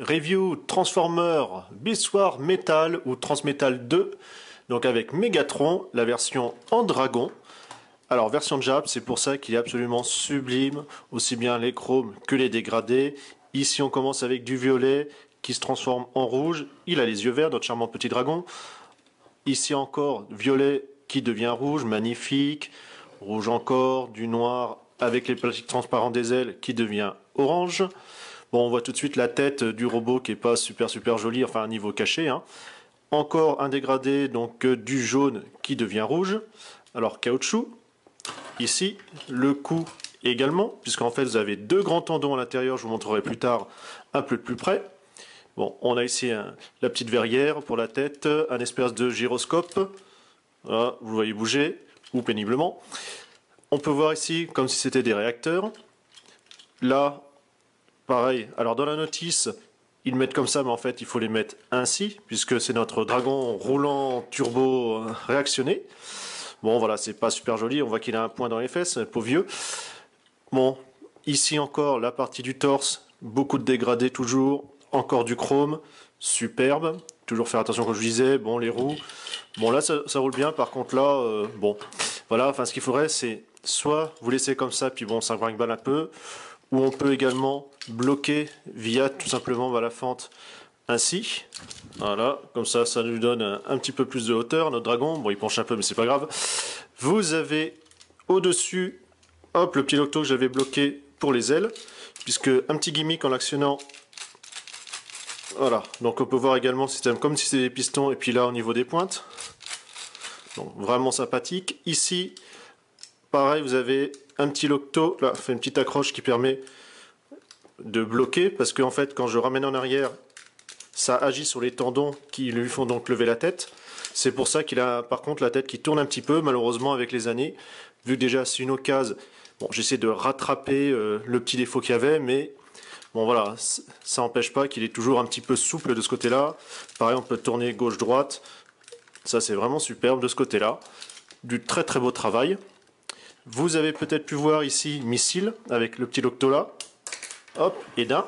review Transformer Beast Wars Metal ou Transmetal 2, donc avec Megatron, la version en dragon. Alors version Jap, c'est pour ça qu'il est absolument sublime, aussi bien les chromes que les dégradés. Ici on commence avec du violet qui se transforme en rouge, il a les yeux verts, notre charmant petit dragon. Ici encore violet qui devient rouge, magnifique, rouge encore, du noir avec les plastiques transparents des ailes qui devient orange. Bon, on voit tout de suite la tête du robot qui est pas super jolie, enfin un niveau caché, hein. Encore un dégradé, donc du jaune qui devient rouge. Alors caoutchouc, ici, le cou également, puisqu'en fait vous avez deux grands tendons à l'intérieur, je vous montrerai plus tard un peu de plus près. Bon, on a ici la petite verrière pour la tête, un espèce de gyroscope, voilà, vous le voyez bouger, ou péniblement. On peut voir ici comme si c'était des réacteurs. Là, pareil, alors dans la notice, ils mettent comme ça, mais en fait il faut les mettre ainsi, puisque c'est notre dragon roulant turbo réactionné. Bon voilà, c'est pas super joli, on voit qu'il a un point dans les fesses, pauvre vieux. Bon, ici encore la partie du torse, beaucoup de dégradés toujours, encore du chrome, superbe. Toujours faire attention comme je disais, bon les roues, bon là ça roule bien, par contre là, bon, voilà, enfin ce qu'il faudrait c'est soit vous laissez comme ça, puis bon ça brinque-balle un peu, ou on peut également bloquer via tout simplement la fente ainsi, voilà, comme ça lui donne un petit peu plus de hauteur, notre dragon, bon il penche un peu mais c'est pas grave. Vous avez au-dessus, hop, le petit octo que j'avais bloqué pour les ailes, puisque un petit gimmick en l'actionnant, voilà, donc on peut voir également le système comme si c'était des pistons, et puis là au niveau des pointes, donc vraiment sympathique. Ici, pareil, vous avez un petit locto, là, fait une petite accroche qui permet de bloquer, parce qu'en fait quand je ramène en arrière, ça agit sur les tendons qui lui font donc lever la tête. C'est pour ça qu'il a par contre la tête qui tourne un petit peu, malheureusement avec les années, vu que déjà c'est une occasion, bon j'essaie de rattraper le petit défaut qu'il y avait, mais bon voilà, ça n'empêche pas qu'il est toujours un petit peu souple de ce côté-là. Pareil, on peut tourner gauche-droite, ça c'est vraiment superbe de ce côté-là. Du très beau travail. Vous avez peut-être pu voir ici missile avec le petit locto là. Hop, et d'un.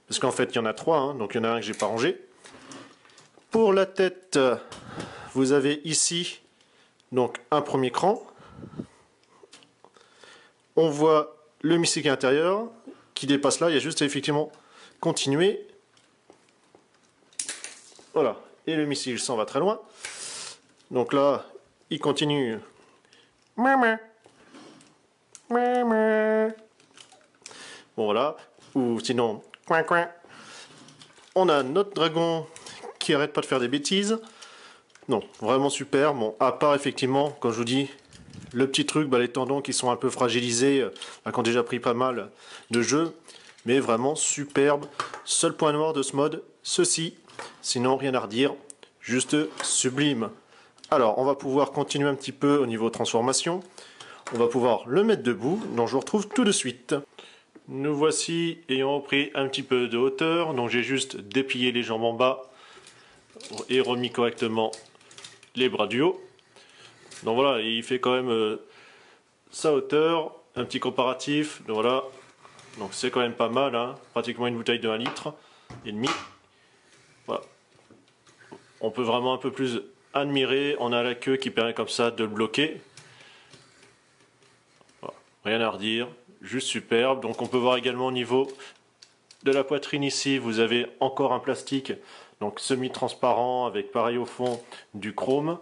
Parce qu'en fait il y en a trois, hein, donc il y en a un que j'ai pas rangé. Pour la tête, vous avez ici donc un premier cran. On voit le missile qui est à l'intérieur, qui dépasse là, il y a juste à effectivement continuer. Voilà, et le missile s'en va très loin. Donc là, il continue. Bon voilà, ou sinon, coin coin. On a notre dragon qui arrête pas de faire des bêtises. Non, vraiment super. Bon, à part effectivement, comme je vous dis, le petit truc, les tendons qui sont un peu fragilisés, qui ont déjà pris pas mal de jeu, mais vraiment superbe. Seul point noir de ce mode, ceci. Sinon, rien à redire, juste sublime. Alors, on va pouvoir continuer un petit peu au niveau transformation. On va pouvoir le mettre debout, donc je vous retrouve tout de suite. Nous voici ayant pris un petit peu de hauteur, donc j'ai juste déplié les jambes en bas et remis correctement les bras du haut. Donc voilà, il fait quand même sa hauteur, un petit comparatif, donc voilà, donc c'est quand même pas mal, hein, pratiquement une bouteille de 1,5 litre. Voilà. On peut vraiment un peu plus admirer, on a la queue qui permet comme ça de le bloquer. Voilà. Rien à redire, juste superbe. Donc on peut voir également au niveau de la poitrine ici, vous avez encore un plastique, donc semi-transparent avec pareil au fond du chrome.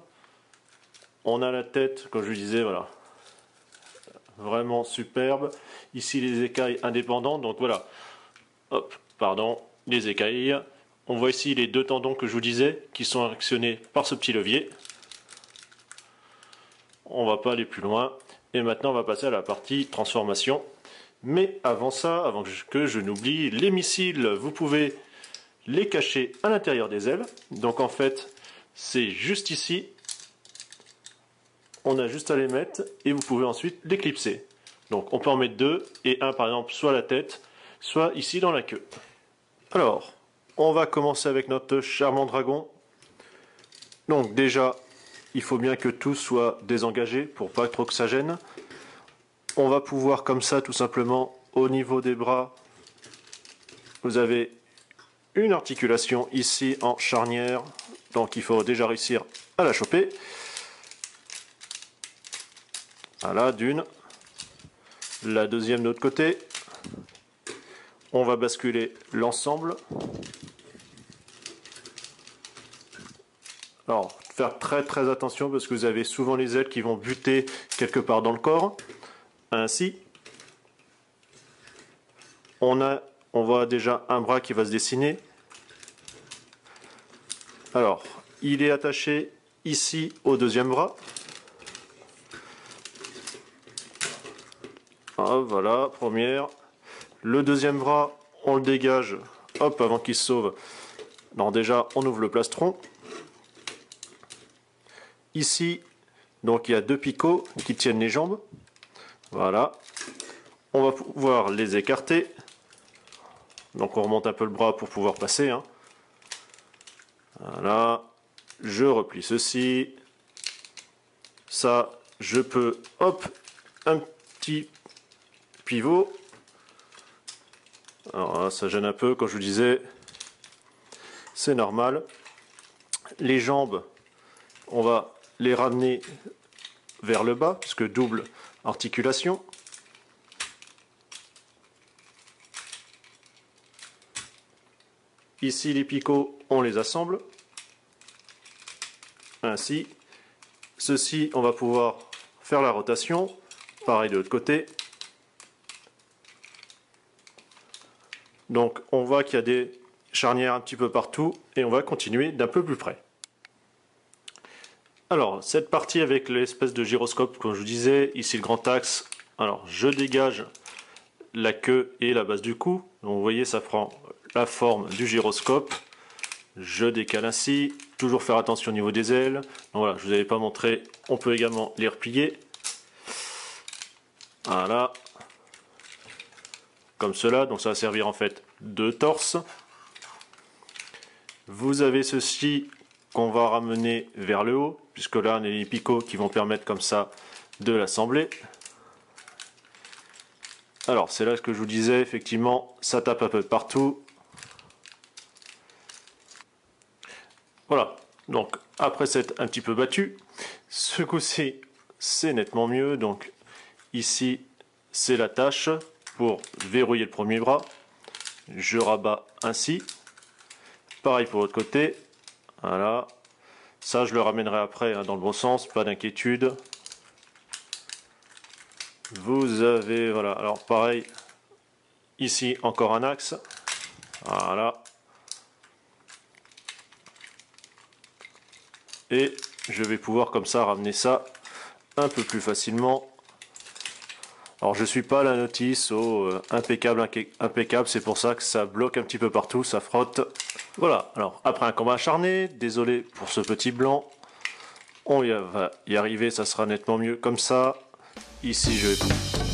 On a la tête, comme je vous disais, voilà, vraiment superbe. Ici les écailles indépendantes, donc voilà, hop, pardon, les écailles. On voit ici les deux tendons que je vous disais, qui sont actionnés par ce petit levier. On va pas aller plus loin. Et maintenant on va passer à la partie transformation. Mais avant ça, avant que je n'oublie, les missiles, vous pouvez les cacher à l'intérieur des ailes. Donc en fait, c'est juste ici. On a juste à les mettre et vous pouvez ensuite les clipser. Donc on peut en mettre deux et un par exemple soit à la tête, soit ici dans la queue. Alors, on va commencer avec notre charmant dragon. Donc déjà, il faut bien que tout soit désengagé pour pas trop que ça gêne. On va pouvoir comme ça tout simplement au niveau des bras, vous avez une articulation ici en charnière, donc il faut déjà réussir à la choper. Voilà, d'une. La deuxième de l'autre côté. On va basculer l'ensemble. Alors, faire très attention parce que vous avez souvent les ailes qui vont buter quelque part dans le corps. Ainsi. On voit déjà un bras qui va se dessiner. Alors, il est attaché ici au deuxième bras. Ah, voilà, première. Le deuxième bras, on le dégage, hop, avant qu'il se sauve. Non, déjà, on ouvre le plastron. Ici, donc il y a deux picots qui tiennent les jambes. Voilà. On va pouvoir les écarter. Donc on remonte un peu le bras pour pouvoir passer. Hein. Voilà. Je replie ceci. Ça, je peux, hop, un petit pivot. Alors là, ça gêne un peu, comme je vous disais. C'est normal. Les jambes, on va les ramener vers le bas, puisque double articulation. Ici, les picots, on les assemble. Ainsi. Ceci, on va pouvoir faire la rotation. Pareil de l'autre côté. Donc, on voit qu'il y a des charnières un petit peu partout. Et on va continuer d'un peu plus près. Alors, cette partie avec l'espèce de gyroscope, comme je vous disais, ici le grand axe. Alors, je dégage la queue et la base du cou. Donc, vous voyez, ça prend la forme du gyroscope. Je décale ainsi. Toujours faire attention au niveau des ailes. Donc voilà, je ne vous avais pas montré. On peut également les replier. Voilà. Comme cela. Donc ça va servir en fait de torse. Vous avez ceci qu'on va ramener vers le haut. Puisque là, on a les picots qui vont permettre comme ça de l'assembler. Alors, c'est là ce que je vous disais. Effectivement, ça tape un peu partout. Voilà, donc après s'être un petit peu battu, ce coup-ci c'est nettement mieux. Donc ici c'est l'attache pour verrouiller le premier bras. Je rabats ainsi. Pareil pour l'autre côté. Voilà. Ça je le ramènerai après hein, dans le bon sens, pas d'inquiétude. Vous avez, voilà, alors pareil, ici encore un axe. Voilà. Et je vais pouvoir comme ça ramener ça un peu plus facilement. Alors je suis pas à la notice au impeccable, c'est pour ça que ça bloque un petit peu partout, ça frotte. Voilà, alors après un combat acharné, désolé pour ce petit blanc, on va y arriver, ça sera nettement mieux comme ça. Ici je vais